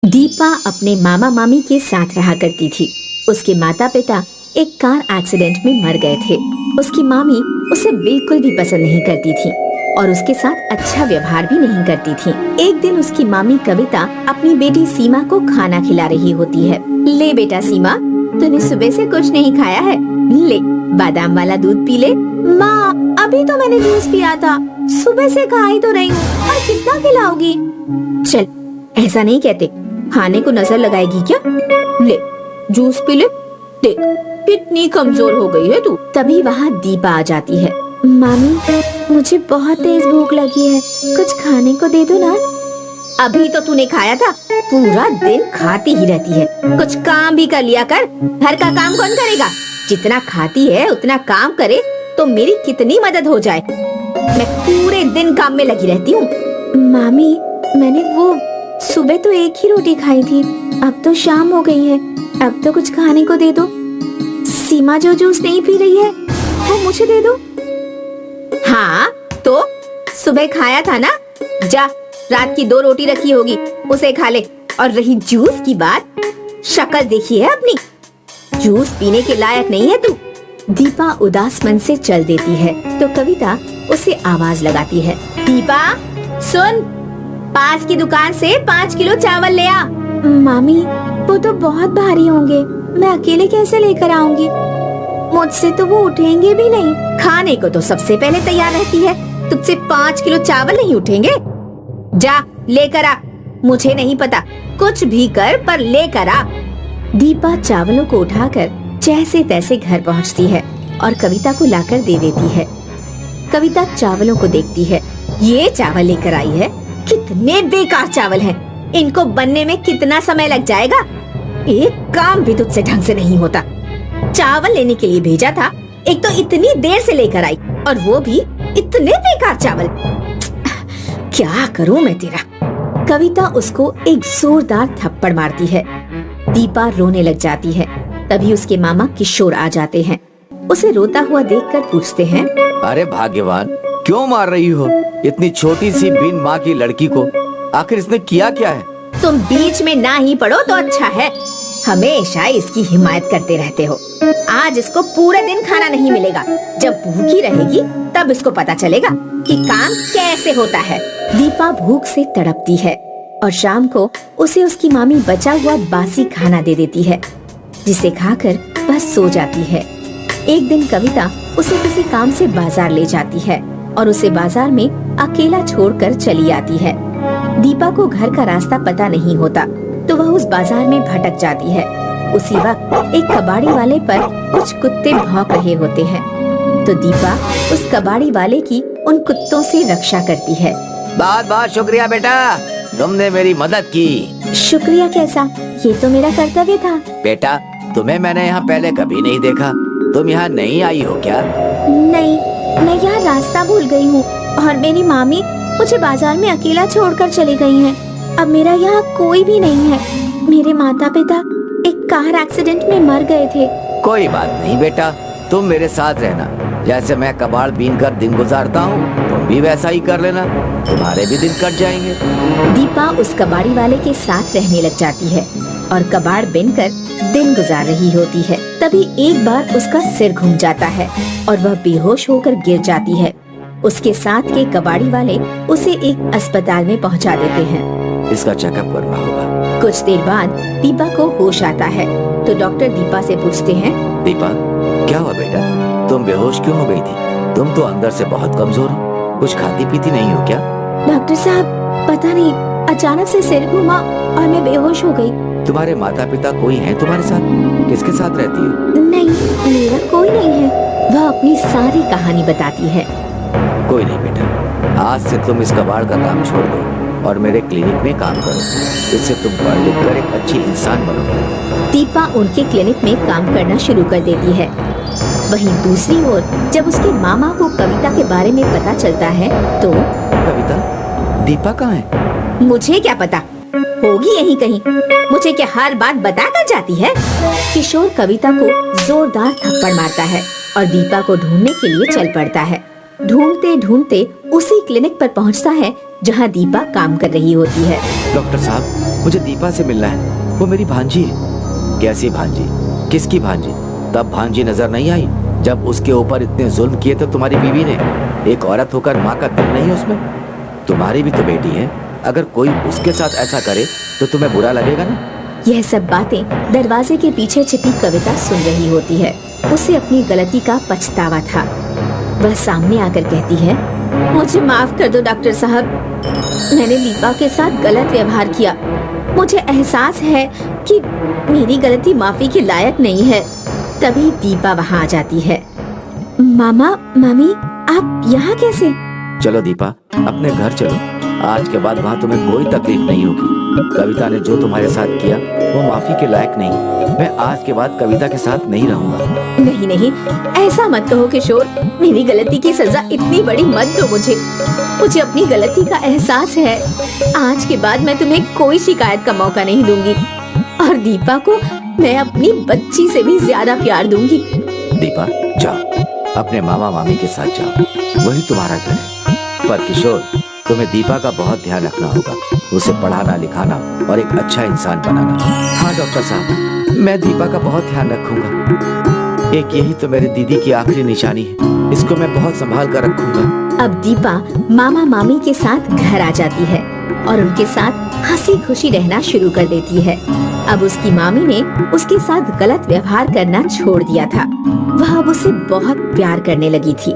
दीपा अपने मामा मामी के साथ रहा करती थी। उसके माता पिता एक कार एक्सीडेंट में मर गए थे। उसकी मामी उसे बिल्कुल भी पसंद नहीं करती थी और उसके साथ अच्छा व्यवहार भी नहीं करती थी। एक दिन उसकी मामी कविता अपनी बेटी सीमा को खाना खिला रही होती है। ले बेटा सीमा, तूने सुबह से कुछ नहीं खाया है, ले बादाम वाला दूध पी ले। माँ, अभी तो मैंने जूस पिया था, सुबह से खा ही तो रही हूँ, और कितना खिलाओगी? चल, ऐसा नहीं कहते, खाने को नजर लगाएगी क्या? ले जूस पी ले, देख कितनी कमजोर हो गई है तू। तभी वहाँ दीपा आ जाती है। मामी, मुझे बहुत तेज भूख लगी है, कुछ खाने को दे दो ना। अभी तो तूने खाया था, पूरा दिन खाती ही रहती है, कुछ काम भी कर लिया कर। घर का काम कौन करेगा? जितना खाती है उतना काम करे तो मेरी कितनी मदद हो जाए। मैं पूरे दिन काम में लगी रहती हूँ। मामी, मैंने वो सुबह तो एक ही रोटी खाई थी, अब तो शाम हो गई है, अब तो कुछ खाने को दे दो। सीमा जो जूस नहीं पी रही है वो मुझे दे दो। हाँ तो सुबह खाया था ना, जा रात की 2 रोटी रखी होगी उसे खा ले। और रही जूस की बात, शक्ल देखी है अपनी, जूस पीने के लायक नहीं है तू। दीपा उदास मन से चल देती है तो कविता उसे आवाज लगाती है। दीपा सुन, पास की दुकान से 5 किलो चावल ले आ। मामी, वो तो बहुत भारी होंगे, मैं अकेले कैसे लेकर आऊंगी? मुझसे तो वो उठेंगे भी नहीं। खाने को तो सबसे पहले तैयार रहती है, तुझसे 5 किलो चावल नहीं उठेंगे? जा लेकर आ, मुझे नहीं पता, कुछ भी कर पर लेकर आ। दीपा चावलों को उठाकर जैसे तैसे घर पहुंचती है और कविता को लाकर दे देती है। कविता चावलों को देखती है, ये चावल लेकर आई है, कितने बेकार चावल हैं, इनको बनने में कितना समय लग जाएगा? एक काम भी तुझसे ढंग से नहीं होता। चावल लेने के लिए भेजा था, एक तो इतनी देर से लेकर आई और वो भी इतने बेकार चावल। क्या करूं मैं तेरा? कविता उसको एक जोरदार थप्पड़ मारती है। दीपा रोने लग जाती है। तभी उसके मामा किशोर आ जाते हैं। उसे रोता हुआ देखकर पूछते हैं, अरे भाग्यवान, क्यों मार रही हो इतनी छोटी सी बिन माँ की लड़की को? आखिर इसने किया क्या है? तुम बीच में ना ही पड़ो तो अच्छा है, हमेशा इसकी हिमायत करते रहते हो। आज इसको पूरे दिन खाना नहीं मिलेगा, जब भूखी रहेगी तब इसको पता चलेगा कि काम कैसे होता है। दीपा भूख से तड़पती है और शाम को उसे उसकी मामी बचा हुआ बासी खाना दे देती है, जिसे खाकर वह सो जाती है। एक दिन कविता उसे किसी काम से बाजार ले जाती है और उसे बाजार में अकेला छोड़कर चली आती है। दीपा को घर का रास्ता पता नहीं होता तो वह उस बाजार में भटक जाती है। उसी वक्त एक कबाड़ी वाले पर कुछ कुत्ते भौंक रहे होते हैं तो दीपा उस कबाड़ी वाले की उन कुत्तों से रक्षा करती है। बहुत बहुत शुक्रिया बेटा, तुमने मेरी मदद की। शुक्रिया कैसा, ये तो मेरा कर्तव्य था। बेटा, तुम्हें मैंने यहाँ पहले कभी नहीं देखा, तुम यहाँ नहीं आई हो क्या? नहीं, मैं यहाँ रास्ता भूल गई हूँ और मेरी मामी मुझे बाजार में अकेला छोड़कर चली गई हैं। अब मेरा यहाँ कोई भी नहीं है। मेरे माता पिता एक कार एक्सीडेंट में मर गए थे। कोई बात नहीं बेटा, तुम मेरे साथ रहना। जैसे मैं कबाड़ बीन कर दिन गुजारता हूँ, तुम भी वैसा ही कर लेना, तुम्हारे भी दिन कट जाएंगे। दीपा उस कबाड़ी वाले के साथ रहने लग जाती है और कबाड़ बीनकर दिन गुजार रही होती है। तभी एक बार उसका सिर घूम जाता है और वह बेहोश होकर गिर जाती है। उसके साथ के कबाड़ी वाले उसे एक अस्पताल में पहुंचा देते हैं। इसका चेकअप करना होगा। कुछ देर बाद दीपा को होश आता है तो डॉक्टर दीपा से पूछते हैं, दीपा, क्या हुआ बेटा, तुम बेहोश क्यों हो गई थी? तुम तो अंदर से बहुत कमजोर हो, कुछ खाती पीती नहीं हो क्या? डॉक्टर साहब, पता नहीं, अचानक से सिर घूमा और मैं बेहोश हो गई। तुम्हारे माता पिता कोई है तुम्हारे साथ? किसके साथ रहती हो? नहीं, मेरा कोई नहीं है। वह अपनी सारी कहानी बताती है। कोई नहीं बेटा, आज से तुम इस कबाड़ का काम छोड़ दो और मेरे क्लिनिक में काम करो, इससे तुम पढ़ लिख कर एक अच्छी इंसान बनोगे। दीपा उनके क्लिनिक में काम करना शुरू कर देती है। वहीं दूसरी ओर जब उसके मामा को कविता के बारे में पता चलता है तो कविता, दीपा कहाँ है? मुझे क्या पता, होगी यहीं कहीं, मुझे क्या हर बात बता कर जाती है? किशोर कविता को जोरदार थप्पड़ मारता है और दीपा को ढूंढने के लिए चल पड़ता है। ढूंढते ढूंढते उसी क्लिनिक पर पहुंचता है जहां दीपा काम कर रही होती है। डॉक्टर साहब, मुझे दीपा से मिलना है। वो मेरी भांजी है। कैसी भांजी? किसकी भांजी? तब भांजी नजर नहीं आई जब उसके ऊपर इतने जुल्म किए थे तुम्हारी बीवी ने। एक औरत होकर माँ का दिल नहीं है उसमें? तुम्हारी भी तो बेटी है, अगर कोई उसके साथ ऐसा करे तो तुम्हें बुरा लगेगा ना? यह सब बातें दरवाजे के पीछे छिपी कविता सुन रही होती है। उसे अपनी गलती का पछतावा था। वह सामने आकर कहती है, मुझे माफ कर दो डॉक्टर साहब, मैंने दीपा के साथ गलत व्यवहार किया। मुझे एहसास है कि मेरी गलती माफी के लायक नहीं है। तभी दीपा वहाँ आ जाती है। मामा, मामी, आप यहाँ कैसे? चलो दीपा, अपने घर चलो। आज के बाद वहाँ तुम्हें कोई तकलीफ नहीं होगी। कविता ने जो तुम्हारे साथ किया वो माफी के लायक नहीं। मैं आज के बाद कविता के साथ नहीं रहूंगा। नहीं नहीं, ऐसा मत कहो किशोर। मेरी गलती की सजा इतनी बड़ी मत दो मुझे अपनी गलती का एहसास है। आज के बाद मैं तुम्हें कोई शिकायत का मौका नहीं दूंगी और दीपा को मैं अपनी बच्ची से भी ज्यादा प्यार दूंगी। दीपा, जाओ, अपने मामा मामी के साथ जाओ, वही तुम्हारा घर है। पर किशोर, तुम्हें दीपा का बहुत ध्यान रखना होगा, उसे पढ़ाना लिखाना और एक अच्छा इंसान बनाना। हाँ डॉक्टर साहब, मैं दीपा का बहुत ध्यान रखूंगा। एक यही तो मेरी दीदी की आखिरी निशानी है, इसको मैं बहुत संभाल कर रखूंगा। अब दीपा मामा मामी के साथ घर आ जाती है और उनके साथ हंसी खुशी रहना शुरू कर देती है। अब उसकी मामी ने उसके साथ गलत व्यवहार करना छोड़ दिया था। वह अब उसे बहुत प्यार करने लगी थी।